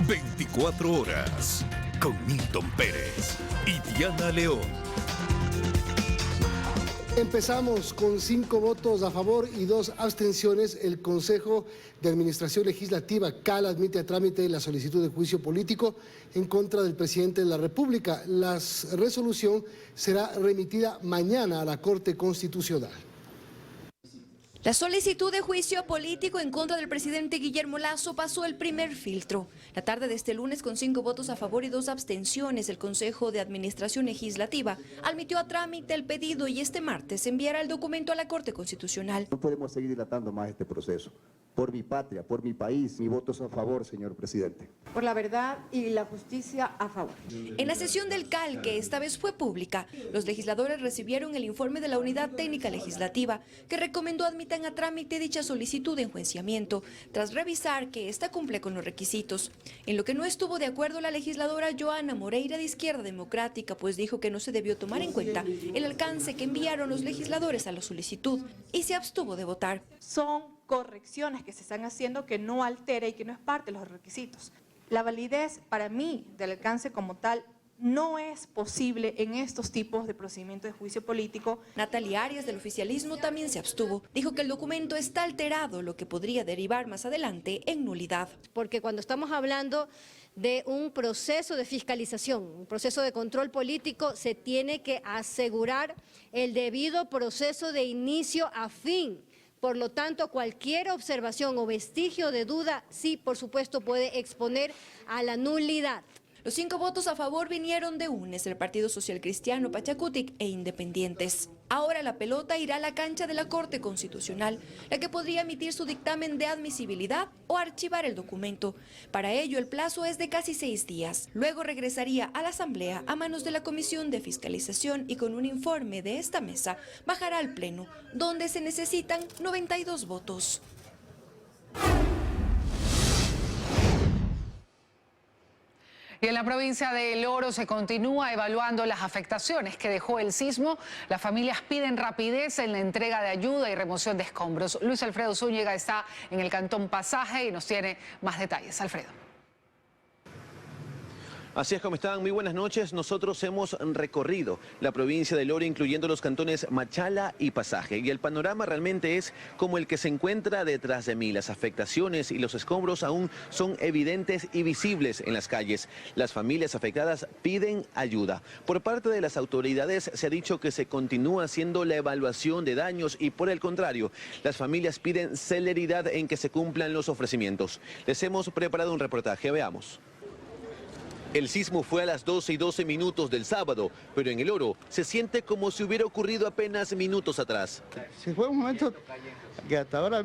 24 horas con Milton Pérez y Diana León. Empezamos con 5 votos a favor y 2 abstenciones. El Consejo de Administración Legislativa, CAL, admite a trámite la solicitud de juicio político en contra del presidente de la República. La resolución será remitida mañana a la Corte Constitucional. La solicitud de juicio político en contra del presidente Guillermo Lasso pasó el primer filtro. La tarde de este lunes, con 5 votos a favor y 2 abstenciones, el Consejo de Administración Legislativa admitió a trámite el pedido y este martes enviará el documento a la Corte Constitucional. No podemos seguir dilatando más este proceso. Por mi patria, por mi país, mi voto es a favor, señor presidente. Por la verdad y la justicia, a favor. En la sesión del CAL, que esta vez fue pública, los legisladores recibieron el informe de la Unidad Técnica Legislativa que recomendó admitan a trámite dicha solicitud de enjuiciamiento, tras revisar que ésta cumple con los requisitos. En lo que no estuvo de acuerdo la legisladora Joana Moreira de Izquierda Democrática, pues dijo que no se debió tomar en cuenta el alcance que enviaron los legisladores a la solicitud y se abstuvo de votar. Son correcciones que se están haciendo que no altera y que no es parte de los requisitos. La validez para mí del alcance como tal no es posible en estos tipos de procedimientos de juicio político. Natalia Arias del oficialismo también se abstuvo. Dijo que el documento está alterado, lo que podría derivar más adelante en nulidad. Porque cuando estamos hablando de un proceso de fiscalización, un proceso de control político, se tiene que asegurar el debido proceso de inicio a fin. Por lo tanto, cualquier observación o vestigio de duda, sí, por supuesto, puede exponer a la nulidad. Los 5 votos a favor vinieron de UNES, el Partido Social Cristiano, Pachacutic e Independientes. Ahora la pelota irá a la cancha de la Corte Constitucional, la que podría emitir su dictamen de admisibilidad o archivar el documento. Para ello, el plazo es de casi 6 días. Luego regresaría a la Asamblea a manos de la Comisión de Fiscalización y con un informe de esta mesa bajará al Pleno, donde se necesitan 92 votos. Y en la provincia de El Oro se continúa evaluando las afectaciones que dejó el sismo. Las familias piden rapidez en la entrega de ayuda y remoción de escombros. Luis Alfredo Zúñiga está en el Cantón Pasaje y nos tiene más detalles. Alfredo. Así es, como están, muy buenas noches. Nosotros hemos recorrido la provincia del Oro, incluyendo los cantones Machala y Pasaje. Y el panorama realmente es como el que se encuentra detrás de mí. Las afectaciones y los escombros aún son evidentes y visibles en las calles. Las familias afectadas piden ayuda. Por parte de las autoridades se ha dicho que se continúa haciendo la evaluación de daños y por el contrario, las familias piden celeridad en que se cumplan los ofrecimientos. Les hemos preparado un reportaje, veamos. El sismo fue a las 12:12 del sábado, pero en El Oro se siente como si hubiera ocurrido apenas minutos atrás. Sí, fue un momento que hasta ahora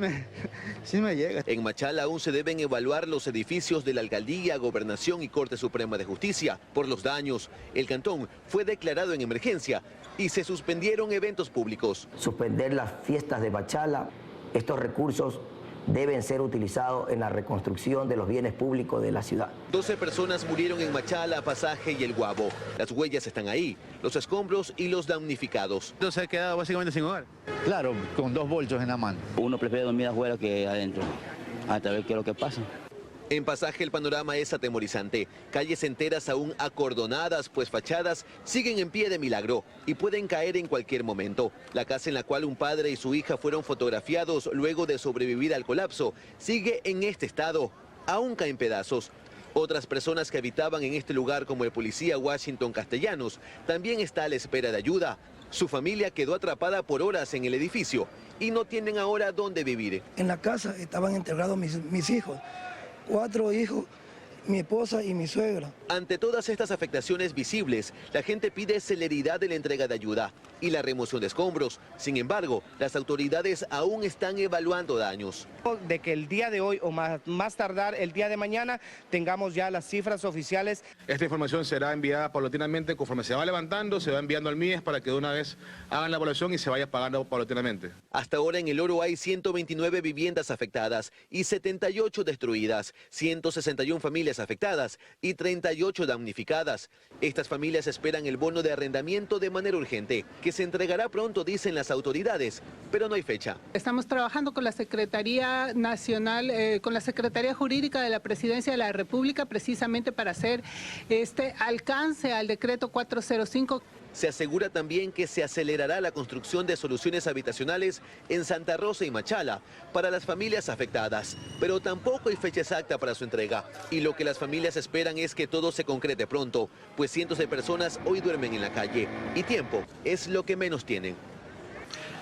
sí me llega. En Machala aún se deben evaluar los edificios de la Alcaldía, Gobernación y Corte Suprema de Justicia por los daños. El cantón fue declarado en emergencia y se suspendieron eventos públicos. Suspender las fiestas de Machala, estos recursos deben ser utilizados en la reconstrucción de los bienes públicos de la ciudad. 12 personas murieron en Machala, Pasaje y El Guabo. Las huellas están ahí, los escombros y los damnificados. Entonces se ha quedado básicamente sin hogar. Claro, con 2 bolsos en la mano. Uno prefiere dormir afuera que adentro, hasta ver qué es lo que pasa. En Pasaje el panorama es atemorizante. Calles enteras aún acordonadas, pues fachadas siguen en pie de milagro y pueden caer en cualquier momento. La casa en la cual un padre y su hija fueron fotografiados luego de sobrevivir al colapso sigue en este estado. Aún caen pedazos. Otras personas que habitaban en este lugar, como el policía Washington Castellanos, también está a la espera de ayuda. Su familia quedó atrapada por horas en el edificio y no tienen ahora dónde vivir. En la casa estaban enterrados mis hijos. 4 hijos, mi esposa y mi suegra. Ante todas estas afectaciones visibles, la gente pide celeridad en la entrega de ayuda y la remoción de escombros. Sin embargo, las autoridades aún están evaluando daños. De que el día de hoy o más tardar el día de mañana tengamos ya las cifras oficiales. Esta información será enviada paulatinamente conforme se va levantando, se va enviando al MIES para que de una vez hagan la evaluación y se vaya pagando paulatinamente. Hasta ahora en El Oro hay 129 viviendas afectadas y 78 destruidas. 161 familias familias afectadas y 38 damnificadas. Estas familias esperan el bono de arrendamiento de manera urgente, que se entregará pronto, dicen las autoridades, pero no hay fecha. Estamos trabajando con la Secretaría Nacional, con la Secretaría Jurídica de la Presidencia de la República, precisamente para hacer este alcance al decreto 405. Se asegura también que se acelerará la construcción de soluciones habitacionales en Santa Rosa y Machala para las familias afectadas, pero tampoco hay fecha exacta para su entrega. Y lo que las familias esperan es que todo se concrete pronto, pues cientos de personas hoy duermen en la calle y tiempo es lo que menos tienen.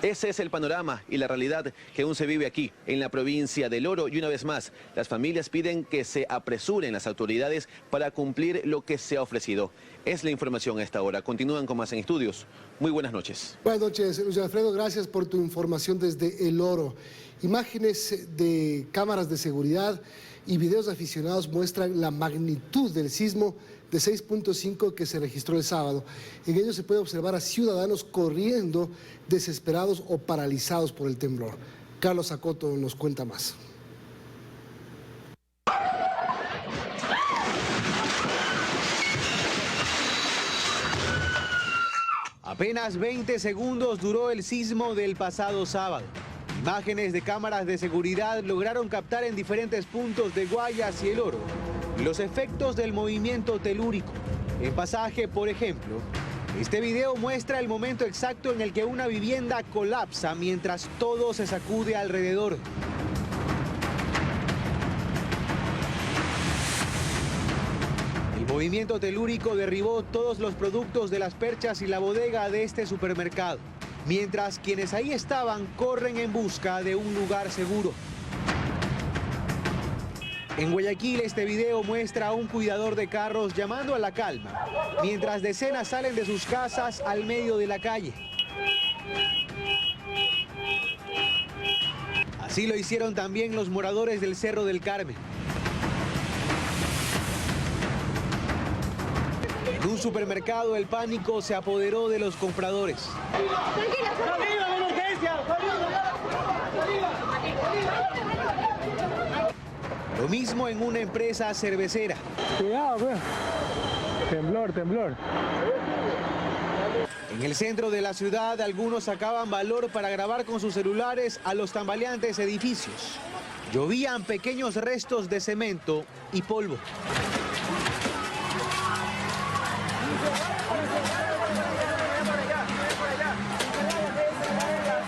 Ese es el panorama y la realidad que aún se vive aquí, en la provincia del Oro. Y una vez más, las familias piden que se apresuren las autoridades para cumplir lo que se ha ofrecido. Es la información a esta hora. Continúan con más en Estudios. Muy buenas noches. Buenas noches, Luis Alfredo. Gracias por tu información desde El Oro. Imágenes de cámaras de seguridad y videos de aficionados muestran la magnitud del sismo de 6.5 que se registró el sábado. En ello se puede observar a ciudadanos corriendo, desesperados o paralizados por el temblor. Carlos Acoto nos cuenta más. Apenas 20 segundos duró el sismo del pasado sábado. Imágenes de cámaras de seguridad lograron captar en diferentes puntos de Guayas y El Oro los efectos del movimiento telúrico. En Pasaje, por ejemplo, este video muestra el momento exacto en el que una vivienda colapsa mientras todo se sacude alrededor. El movimiento telúrico derribó todos los productos de las perchas y la bodega de este supermercado, mientras quienes ahí estaban corren en busca de un lugar seguro. En Guayaquil, este video muestra a un cuidador de carros llamando a la calma, mientras decenas salen de sus casas al medio de la calle. Así lo hicieron también los moradores del Cerro del Carmen. En un supermercado, el pánico se apoderó de los compradores. Lo mismo en una empresa cervecera. Cuidado, pues. Temblor, temblor. En el centro de la ciudad, algunos sacaban valor para grabar con sus celulares a los tambaleantes edificios. Llovían pequeños restos de cemento y polvo.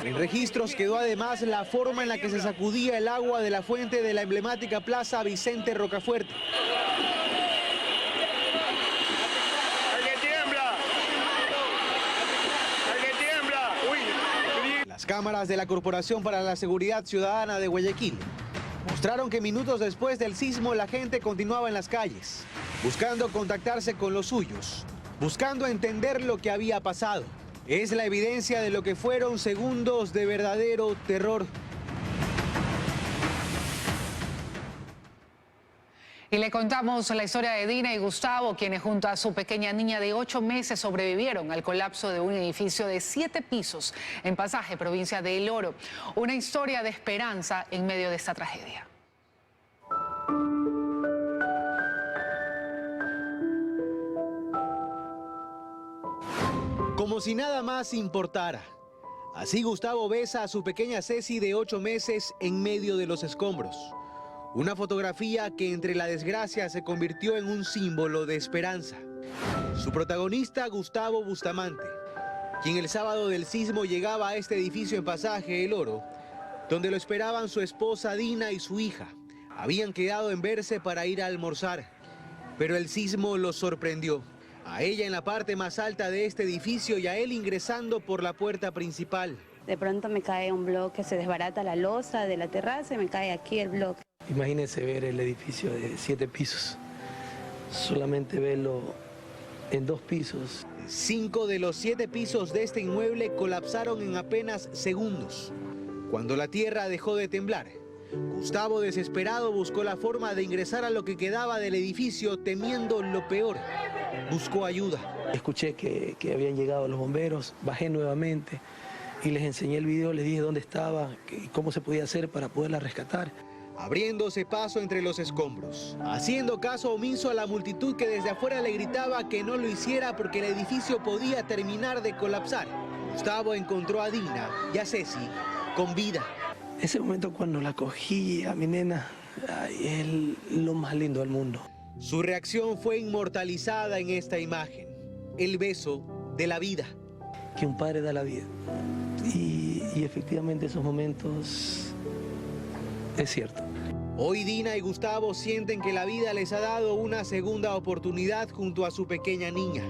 En registros quedó además la forma en la que se sacudía el agua de la fuente de la emblemática plaza Vicente Rocafuerte. Las cámaras de la Corporación para la Seguridad Ciudadana de Guayaquil mostraron que minutos después del sismo la gente continuaba en las calles, buscando contactarse con los suyos, buscando entender lo que había pasado. Es la evidencia de lo que fueron segundos de verdadero terror. Y le contamos la historia de Dina y Gustavo, quienes junto a su pequeña niña de 8 meses sobrevivieron al colapso de un edificio de 7 pisos en Pasaje, provincia de El Oro. Una historia de esperanza en medio de esta tragedia. Como si nada más importara. Así Gustavo besa a su pequeña Ceci de 8 meses en medio de los escombros. Una fotografía que entre la desgracia se convirtió en un símbolo de esperanza. Su protagonista, Gustavo Bustamante, quien el sábado del sismo llegaba a este edificio en Pasaje El Oro, donde lo esperaban su esposa Dina y su hija. Habían quedado en verse para ir a almorzar, pero el sismo los sorprendió. A ella en la parte más alta de este edificio y a él ingresando por la puerta principal. De pronto me cae un bloque, se desbarata la losa de la terraza y me cae aquí el bloque. Imagínense ver el edificio de 7 pisos, solamente verlo en 2 pisos. 5 de los 7 pisos de este inmueble colapsaron en apenas segundos. Cuando la tierra dejó de temblar, Gustavo, desesperado, buscó la forma de ingresar a lo que quedaba del edificio temiendo lo peor. Buscó ayuda. Escuché que habían llegado los bomberos, bajé nuevamente y les enseñé el video, les dije dónde estaba y cómo se podía hacer para poderla rescatar. abriéndose paso entre los escombros, haciendo caso omiso a la multitud que desde afuera le gritaba que no lo hiciera porque el edificio podía terminar de colapsar. Gustavo encontró a Dina y a Ceci con vida. Ese momento cuando la cogí a mi nena, es lo más lindo del mundo. Su reacción fue inmortalizada en esta imagen, el beso de la vida. Que un padre da la vida. Y efectivamente esos momentos es cierto. Hoy Dina y Gustavo sienten que la vida les ha dado una segunda oportunidad junto a su pequeña niña.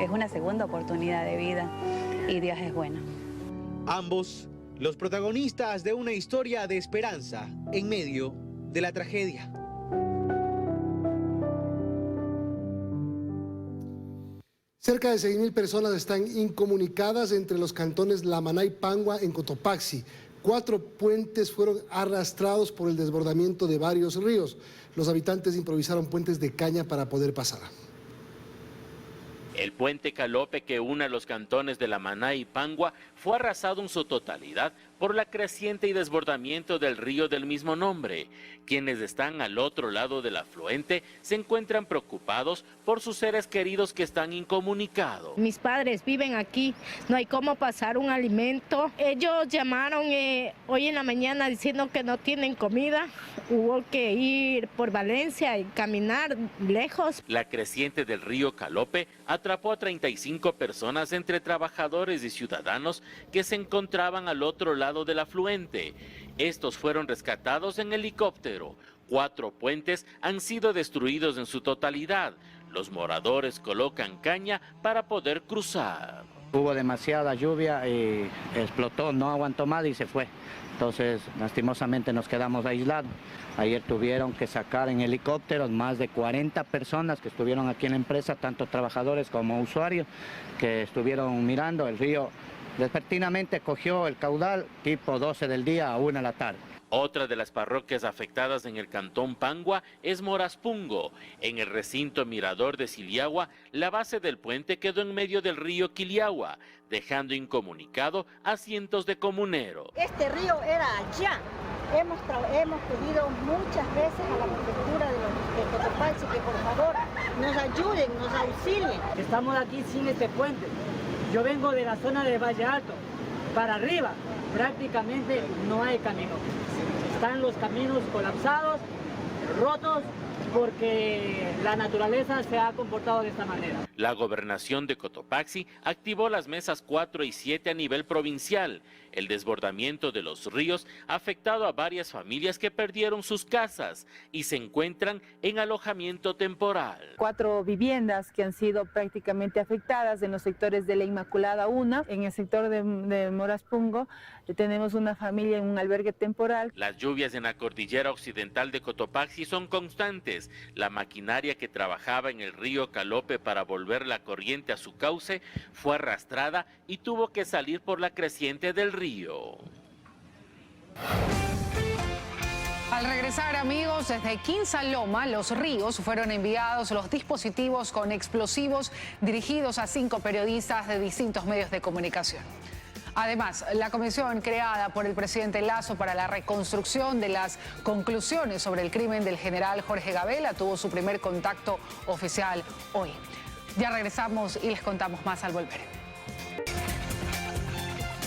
Es una segunda oportunidad de vida y Dios es bueno. Ambos, los protagonistas de una historia de esperanza en medio de la tragedia. Cerca de 6.000 personas están incomunicadas entre los cantones Lamaná y Pangua en Cotopaxi. 4 puentes fueron arrastrados por el desbordamiento de varios ríos. Los habitantes improvisaron puentes de caña para poder pasar. El puente Calope que une a los cantones de Lamaná y Pangua fue arrasado en su totalidad por la creciente y desbordamiento del río del mismo nombre. Quienes están al otro lado del afluente se encuentran preocupados por sus seres queridos que están incomunicados. Mis padres viven aquí, no hay cómo pasar un alimento. Ellos llamaron hoy en la mañana diciendo que no tienen comida. Hubo que ir por Valencia y caminar lejos. La creciente del río Calope atrapó a 35 personas entre trabajadores y ciudadanos que se encontraban al otro lado del afluente. Estos fueron rescatados en helicóptero. 4 puentes han sido destruidos en su totalidad. Los moradores colocan caña para poder cruzar. Hubo demasiada lluvia y explotó, no aguantó más y se fue. Entonces, lastimosamente nos quedamos aislados. Ayer tuvieron que sacar en helicópteros más de 40 personas que estuvieron aquí en la empresa, tanto trabajadores como usuarios, que estuvieron mirando. El río despertinamente cogió el caudal tipo 12 del día a 1 de la tarde. Otra de las parroquias afectadas en el cantón Pangua es Moraspungo. En el recinto Mirador de Siliagua, la base del puente quedó en medio del río Quiliagua, dejando incomunicado a cientos de comuneros. Este río era allá. Hemos pedido muchas veces a la prefectura de Cotopaxi que por favor nos ayuden, nos auxilien. Estamos aquí sin este puente. Yo vengo de la zona de Valle Alto. Para arriba prácticamente no hay camino. Están los caminos colapsados, rotos, porque la naturaleza se ha comportado de esta manera. La gobernación de Cotopaxi activó las mesas 4 y 7 a nivel provincial. El desbordamiento de los ríos ha afectado a varias familias que perdieron sus casas y se encuentran en alojamiento temporal. 4 viviendas que han sido prácticamente afectadas en los sectores de la Inmaculada 1, en el sector de Moraspungo tenemos una familia en un albergue temporal. Las lluvias en la cordillera occidental de Cotopaxi son constantes. La maquinaria que trabajaba en el río Calope para volver la corriente a su cauce fue arrastrada y tuvo que salir por la creciente del río. Al regresar, amigos, desde Quinsaloma, Los Ríos, fueron enviados los dispositivos con explosivos dirigidos a 5 periodistas de distintos medios de comunicación. Además, la comisión creada por el presidente Lasso para la reconstrucción de las conclusiones sobre el crimen del general Jorge Gabela tuvo su primer contacto oficial hoy. Ya regresamos y les contamos más al volver.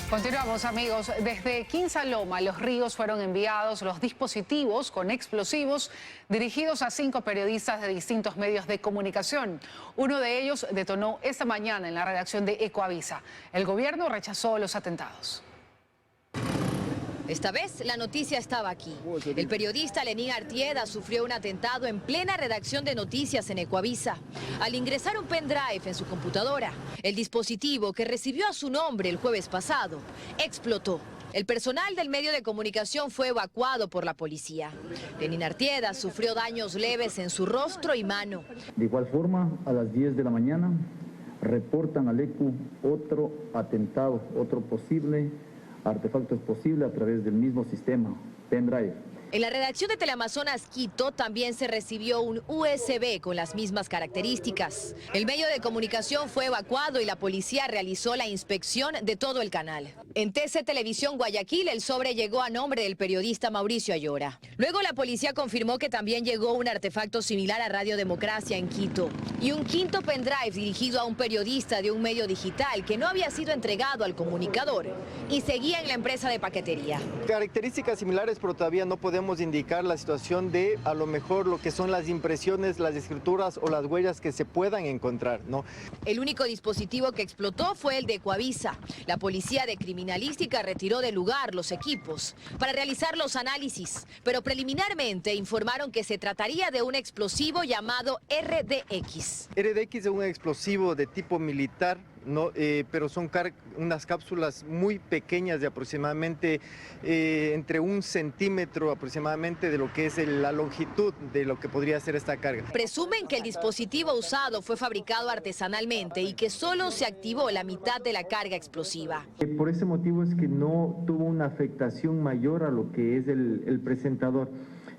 Continuamos, amigos. Desde Quinsaloma, Los Ríos, fueron enviados los dispositivos con explosivos dirigidos a 5 periodistas de distintos medios de comunicación. Uno de ellos detonó esta mañana en la redacción de Ecoavisa. El gobierno rechazó los atentados. Esta vez la noticia estaba aquí. El periodista Lenín Artieda sufrió un atentado en plena redacción de noticias en Ecoavisa. Al ingresar un pendrive en su computadora, el dispositivo que recibió a su nombre el jueves pasado explotó. El personal del medio de comunicación fue evacuado por la policía. Lenín Artieda sufrió daños leves en su rostro y mano. De igual forma, a las 10 de la mañana, reportan al ECU otro atentado, otro posible artefacto posible a través del mismo sistema, pendrive. En la redacción de Teleamazonas Quito también se recibió un USB con las mismas características. El medio de comunicación fue evacuado y la policía realizó la inspección de todo el canal. En TC Televisión Guayaquil, el sobre llegó a nombre del periodista Mauricio Ayora. Luego la policía confirmó que también llegó un artefacto similar a Radio Democracia en Quito y un quinto pendrive dirigido a un periodista de un medio digital que no había sido entregado al comunicador y seguía en la empresa de paquetería. Características similares, pero todavía no podemos indicar la situación de a lo mejor lo que son las impresiones, las escrituras o las huellas que se puedan encontrar, ¿no? El único dispositivo que explotó fue el de Ecuavisa. La policía de criminalística retiró del lugar los equipos para realizar los análisis, pero preliminarmente informaron que se trataría de un explosivo llamado RDX. RDX es un explosivo de tipo militar, ¿no? Pero son unas cápsulas muy pequeñas de aproximadamente entre 1 centímetro aproximadamente de lo que es la longitud de lo que podría ser esta carga. Presumen que el dispositivo usado fue fabricado artesanalmente y que solo se activó la mitad de la carga explosiva. Por ese motivo es que no tuvo una afectación mayor a lo que es el presentador.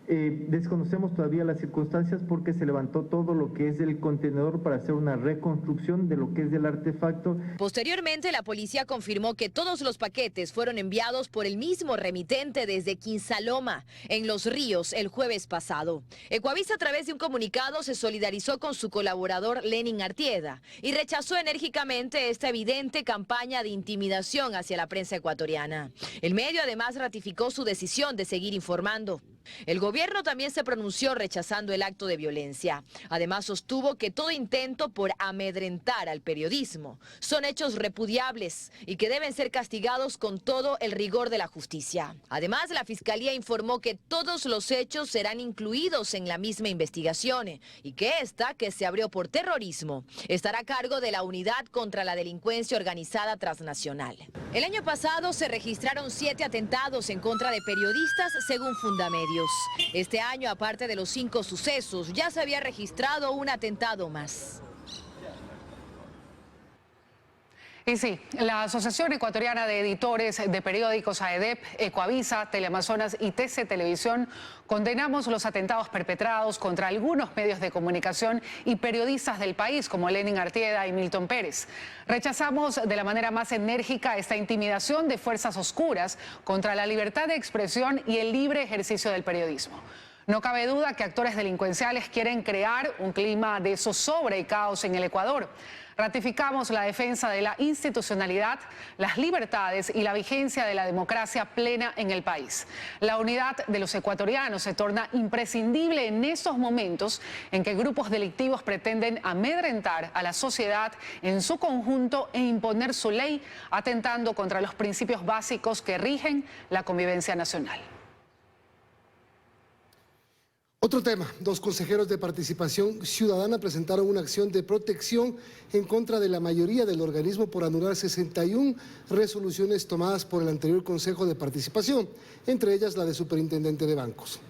Desconocemos todavía las circunstancias porque se levantó todo lo que es el contenedor para hacer una reconstrucción de lo que es el artefacto. Posteriormente, la policía confirmó que todos los paquetes fueron enviados por el mismo remitente desde Quinsaloma, en Los Ríos, el jueves pasado. Ecuavisa, a través de un comunicado, se solidarizó con su colaborador Lenin Artieda y rechazó enérgicamente esta evidente campaña de intimidación hacia la prensa ecuatoriana. El medio además ratificó su decisión de seguir informando. El gobierno también se pronunció rechazando el acto de violencia. Además, sostuvo que todo intento por amedrentar al periodismo son hechos repudiables y que deben ser castigados con todo el rigor de la justicia. Además, la Fiscalía informó que todos los hechos serán incluidos en la misma investigación y que esta, que se abrió por terrorismo, estará a cargo de la Unidad contra la Delincuencia Organizada Transnacional. El año pasado se registraron 7 atentados en contra de periodistas, según Fundamedios. Este año, aparte de los 5 sucesos, ya se había registrado un atentado más. Y sí, la Asociación Ecuatoriana de Editores de Periódicos, AEDEP, Ecuavisa, Teleamazonas y TC Televisión condenamos los atentados perpetrados contra algunos medios de comunicación y periodistas del país, como Lenin Artieda y Milton Pérez. Rechazamos de la manera más enérgica esta intimidación de fuerzas oscuras contra la libertad de expresión y el libre ejercicio del periodismo. No cabe duda que actores delincuenciales quieren crear un clima de zozobra y caos en el Ecuador. Ratificamos la defensa de la institucionalidad, las libertades y la vigencia de la democracia plena en el país. La unidad de los ecuatorianos se torna imprescindible en estos momentos en que grupos delictivos pretenden amedrentar a la sociedad en su conjunto e imponer su ley, atentando contra los principios básicos que rigen la convivencia nacional. Otro tema, 2 consejeros de Participación Ciudadana presentaron una acción de protección en contra de la mayoría del organismo por anular 61 resoluciones tomadas por el anterior Consejo de Participación, entre ellas la de Superintendente de Bancos.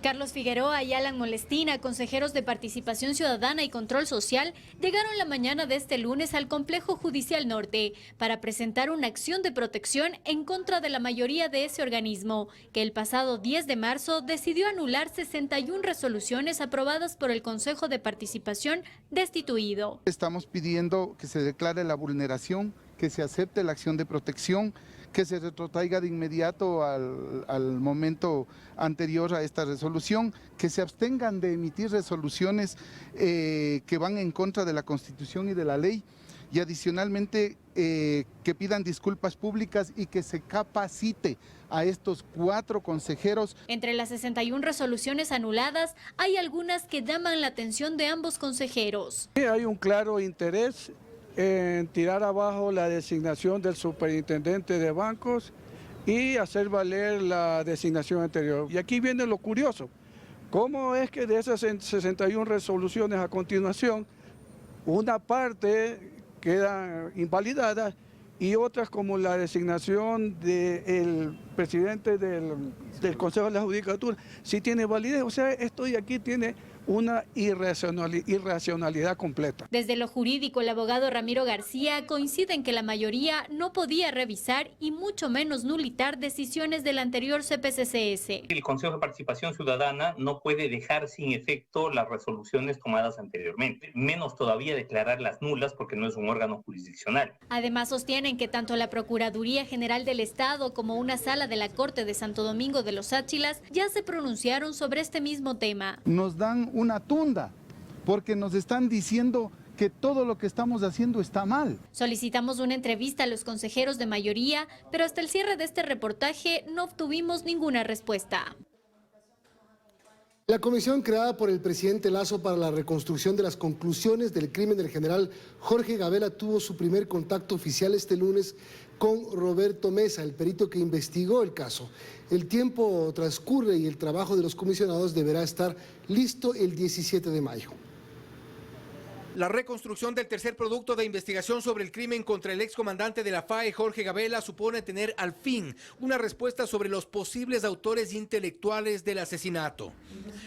Carlos Figueroa y Alan Molestina, consejeros de Participación Ciudadana y Control Social, llegaron la mañana de este lunes al Complejo Judicial Norte para presentar una acción de protección en contra de la mayoría de ese organismo, que el pasado 10 de marzo decidió anular 61 resoluciones aprobadas por el Consejo de Participación destituido. Estamos pidiendo que se declare la vulneración, que se acepte la acción de protección, que se retrotraiga de inmediato al momento anterior a esta resolución, que se abstengan de emitir resoluciones que van en contra de la Constitución y de la ley, y adicionalmente que pidan disculpas públicas y que se capacite a estos 4 consejeros. Entre las 61 resoluciones anuladas, hay algunas que llaman la atención de ambos consejeros. Hay un claro interés en tirar abajo la designación del superintendente de bancos y hacer valer la designación anterior. Y aquí viene lo curioso, ¿cómo es que de esas 61 resoluciones a continuación, una parte queda invalidada y otras como la designación del presidente del Consejo de la Judicatura, sí tiene validez. O sea, esto de aquí tiene una irracionalidad completa. Desde lo jurídico, el abogado Ramiro García coincide en que la mayoría no podía revisar y mucho menos nulitar decisiones del anterior CPCCS. El Consejo de Participación Ciudadana no puede dejar sin efecto las resoluciones tomadas anteriormente, menos todavía declararlas nulas porque no es un órgano jurisdiccional. Además, sostienen que tanto la Procuraduría General del Estado como una sala de la Corte de Santo Domingo de los Áchilas ya se pronunciaron sobre este mismo tema. Nos dan una tunda, porque nos están diciendo que todo lo que estamos haciendo está mal. Solicitamos una entrevista a los consejeros de mayoría, pero hasta el cierre de este reportaje no obtuvimos ninguna respuesta. La comisión creada por el presidente Lasso para la reconstrucción de las conclusiones del crimen del general Jorge Gabela tuvo su primer contacto oficial este lunes con Roberto Mesa, el perito que investigó el caso. El tiempo transcurre y el trabajo de los comisionados deberá estar listo el 17 de mayo. La reconstrucción del tercer producto de investigación sobre el crimen contra el excomandante de la FAE, Jorge Gabela, supone tener al fin una respuesta sobre los posibles autores intelectuales del asesinato.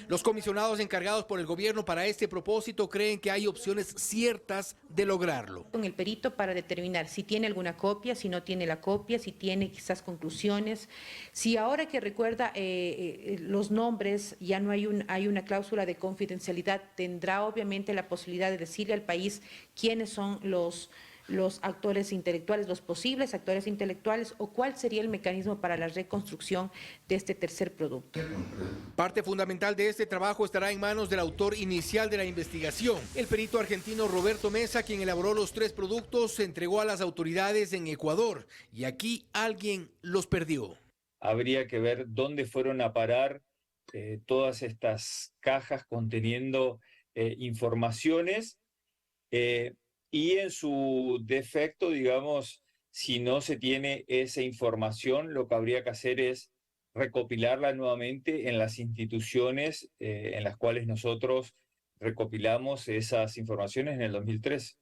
Los comisionados encargados por el gobierno para este propósito creen que hay opciones ciertas de lograrlo. Con el perito para determinar si tiene alguna copia, si no tiene la copia, si tiene quizás conclusiones, si ahora que recuerda los nombres ya no hay una cláusula de confidencialidad, tendrá obviamente la posibilidad de decirle al país quiénes son los actores intelectuales, los posibles actores intelectuales, o cuál sería el mecanismo para la reconstrucción de este tercer producto. Parte fundamental de este trabajo estará en manos del autor inicial de la investigación. El perito argentino Roberto Mesa, quien elaboró los tres productos, se entregó a las autoridades en Ecuador y aquí alguien los perdió. Habría que ver dónde fueron a parar todas estas cajas conteniendo informaciones. Y en su defecto, digamos, si no se tiene esa información, lo que habría que hacer es recopilarla nuevamente en las instituciones en las cuales nosotros recopilamos esas informaciones en el 2003.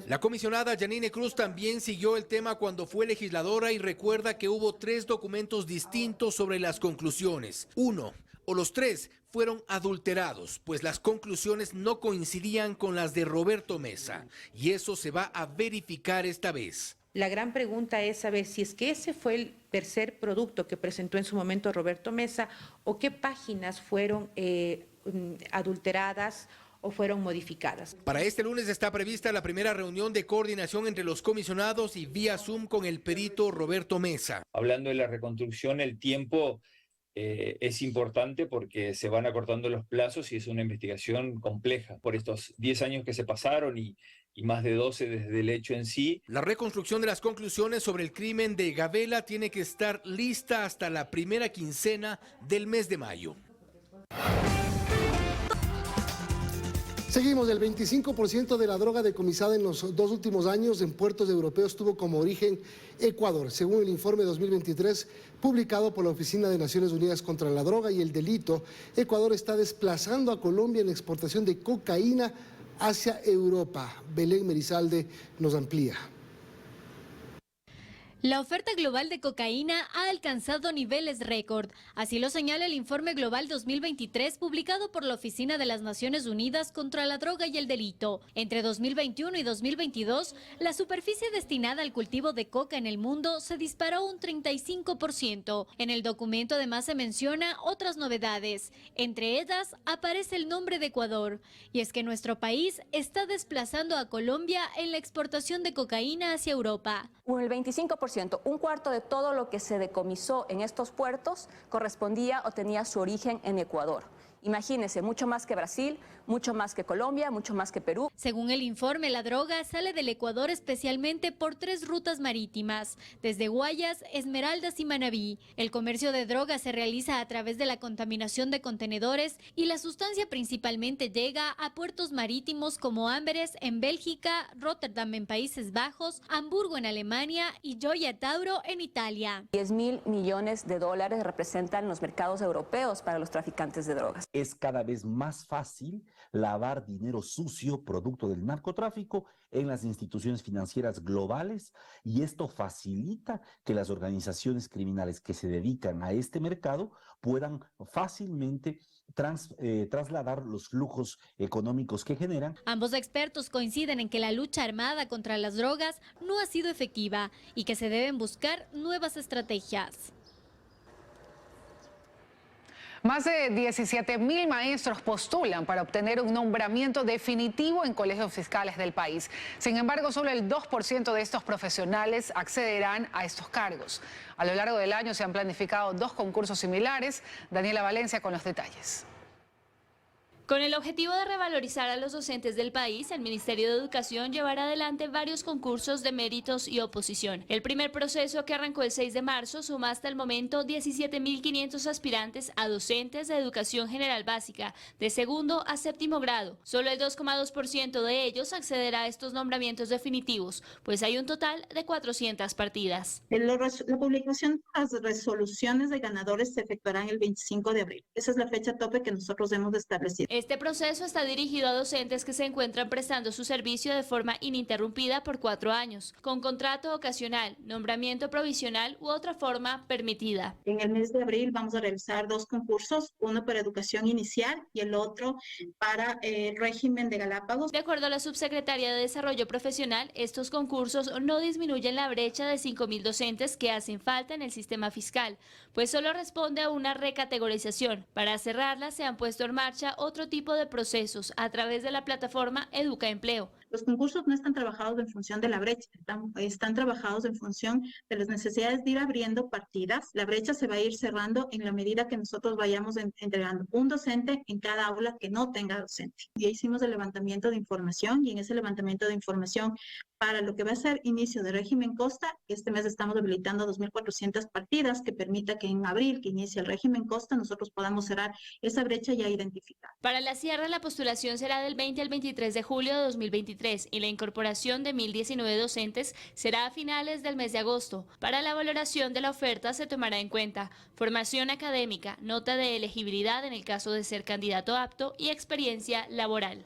La comisionada Yanine Cruz también siguió el tema cuando fue legisladora y recuerda que hubo 3 documentos distintos sobre las conclusiones. Uno o los 3 fueron adulterados, pues las conclusiones no coincidían con las de Roberto Mesa, y eso se va a verificar esta vez. La gran pregunta es saber si es que ese fue el tercer producto que presentó en su momento Roberto Mesa, o qué páginas fueron adulteradas o fueron modificadas. Para este lunes está prevista la primera reunión de coordinación entre los comisionados y vía Zoom con el perito Roberto Mesa. Hablando de la reconstrucción, el tiempo es importante porque se van acortando los plazos y es una investigación compleja. Por estos 10 años que se pasaron y más de 12 desde el hecho en sí. La reconstrucción de las conclusiones sobre el crimen de Gabela tiene que estar lista hasta la primera quincena del mes de mayo. Seguimos, el 25% de la droga decomisada en los 2 últimos años en puertos europeos tuvo como origen Ecuador, según el informe 2023 publicado por la Oficina de Naciones Unidas contra la Droga y el Delito. Ecuador está desplazando a Colombia en la exportación de cocaína hacia Europa. Belén Merizalde nos amplía. La oferta global de cocaína ha alcanzado niveles récord. Así lo señala el Informe Global 2023 publicado por la Oficina de las Naciones Unidas contra la Droga y el Delito. Entre 2021 y 2022, la superficie destinada al cultivo de coca en el mundo se disparó un 35%. En el documento además se menciona otras novedades. Entre ellas aparece el nombre de Ecuador. Y es que nuestro país está desplazando a Colombia en la exportación de cocaína hacia Europa. El 25%, un cuarto de todo lo que se decomisó en estos puertos correspondía o tenía su origen en Ecuador. Imagínense, mucho más que Brasil, mucho más que Colombia, mucho más que Perú. Según el informe, la droga sale del Ecuador especialmente por 3 rutas marítimas, desde Guayas, Esmeraldas y Manabí. El comercio de droga se realiza a través de la contaminación de contenedores y la sustancia principalmente llega a puertos marítimos como Amberes en Bélgica, Rotterdam en Países Bajos, Hamburgo en Alemania y Gioia Tauro en Italia. 10.000 millones de dólares representan los mercados europeos para los traficantes de drogas. Es cada vez más fácil lavar dinero sucio producto del narcotráfico en las instituciones financieras globales y esto facilita que las organizaciones criminales que se dedican a este mercado puedan fácilmente trasladar los flujos económicos que generan. Ambos expertos coinciden en que la lucha armada contra las drogas no ha sido efectiva y que se deben buscar nuevas estrategias. Más de 17.000 maestros postulan para obtener un nombramiento definitivo en colegios fiscales del país. Sin embargo, solo el 2% de estos profesionales accederán a estos cargos. A lo largo del año se han planificado 2 concursos similares. Daniela Valencia con los detalles. Con el objetivo de revalorizar a los docentes del país, el Ministerio de Educación llevará adelante varios concursos de méritos y oposición. El primer proceso, que arrancó el 6 de marzo, suma hasta el momento 17.500 aspirantes a docentes de educación general básica, de segundo a séptimo grado. Solo el 2,2% de ellos accederá a estos nombramientos definitivos, pues hay un total de 400 partidas. La publicación de las resoluciones de ganadores se efectuará el 25 de abril. Esa es la fecha tope que nosotros hemos establecido. Este proceso está dirigido a docentes que se encuentran prestando su servicio de forma ininterrumpida por 4 años, con contrato ocasional, nombramiento provisional u otra forma permitida. En el mes de abril vamos a realizar 2 concursos, uno para educación inicial y el otro para el régimen de Galápagos. De acuerdo a la subsecretaria de Desarrollo Profesional, estos concursos no disminuyen la brecha de 5.000 docentes que hacen falta en el sistema fiscal, pues solo responde a una recategorización. Para cerrarla, se han puesto en marcha otro tipo de procesos a través de la plataforma Educa Empleo. Los concursos no están trabajados en función de la brecha, están trabajados en función de las necesidades de ir abriendo partidas. La brecha se va a ir cerrando en la medida que nosotros vayamos entregando un docente en cada aula que no tenga docente. Ya hicimos el levantamiento de información y en ese levantamiento de información para lo que va a ser inicio de régimen costa, este mes estamos habilitando 2.400 partidas que permita que en abril, que inicie el régimen costa, nosotros podamos cerrar esa brecha ya identificada. Para la cierre, la postulación será del 20 al 23 de julio de 2023 y la incorporación de 1.019 docentes será a finales del mes de agosto. Para la valoración de la oferta se tomará en cuenta formación académica, nota de elegibilidad en el caso de ser candidato apto y experiencia laboral.